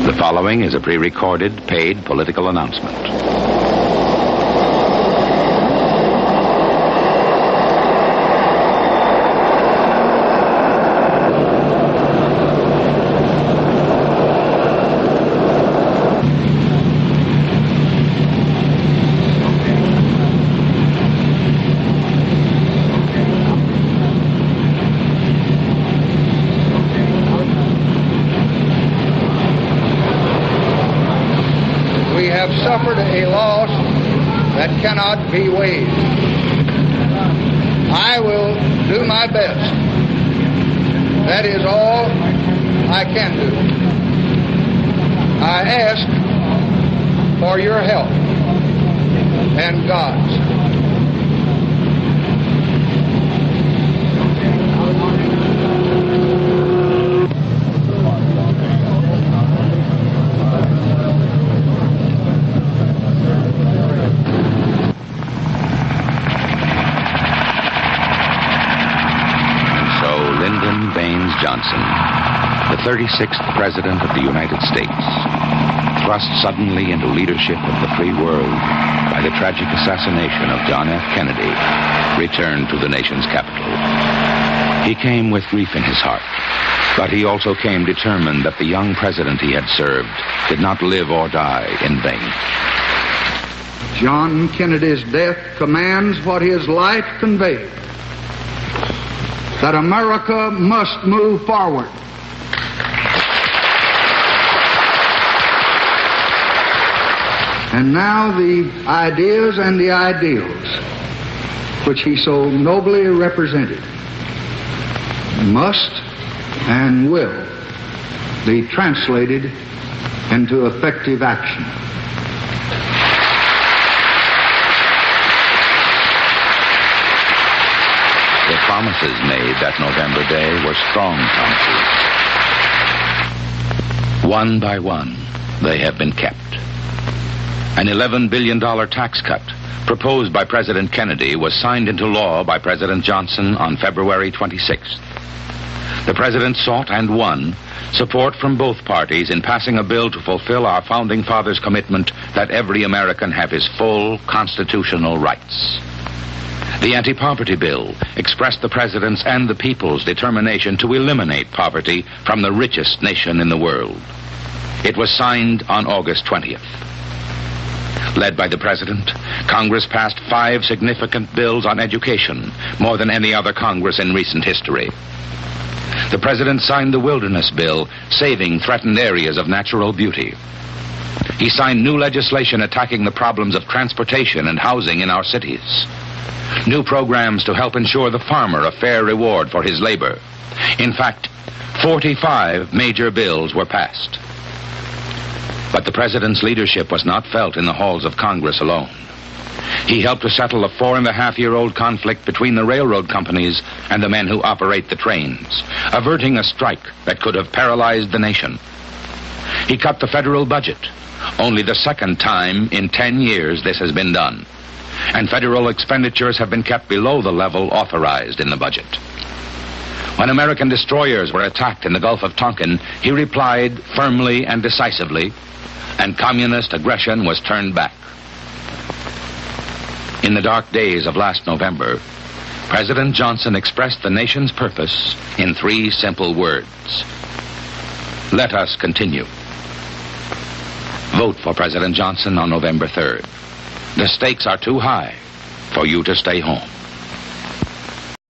The following is a pre-recorded, paid political announcement. Suffered a loss that cannot be waived. I will do my best. That is all I can do. I ask for your help and God's. Johnson, the 36th President of the United States, thrust suddenly into leadership of the free world by the tragic assassination of John F. Kennedy, returned to the nation's capital. He came with grief in his heart, but he also came determined that the young president he had served did not live or die in vain. John Kennedy's death commands what his life conveyed, that America must move forward. And now the ideas and the ideals which he so nobly represented must and will be translated into effective action. The promises made that November day were strong promises. One by one, they have been kept. An $11 billion tax cut proposed by President Kennedy was signed into law by President Johnson on February 26th. The president sought and won support from both parties in passing a bill to fulfill our founding fathers' commitment that every American have his full constitutional rights. The anti-poverty bill expressed the president's and the people's determination to eliminate poverty from the richest nation in the world. It was signed on August 20th. Led by the president, Congress passed 5 significant bills on education, more than any other Congress in recent history. The president signed the Wilderness Bill, saving threatened areas of natural beauty. He signed new legislation attacking the problems of transportation and housing in our cities. New programs to help ensure the farmer a fair reward for his labor. In fact, 45 major bills were passed. But the president's leadership was not felt in the halls of Congress alone. He helped to settle a 4.5-year-old conflict between the railroad companies and the men who operate the trains, averting a strike that could have paralyzed the nation. He cut the federal budget. Only the second time in 10 years this has been done. And federal expenditures have been kept below the level authorized in the budget. When American destroyers were attacked in the Gulf of Tonkin, he replied firmly and decisively, and communist aggression was turned back. In the dark days of last November, President Johnson expressed the nation's purpose in 3 simple words. Let us continue. Vote for President Johnson on November 3rd. The stakes are too high for you to stay home.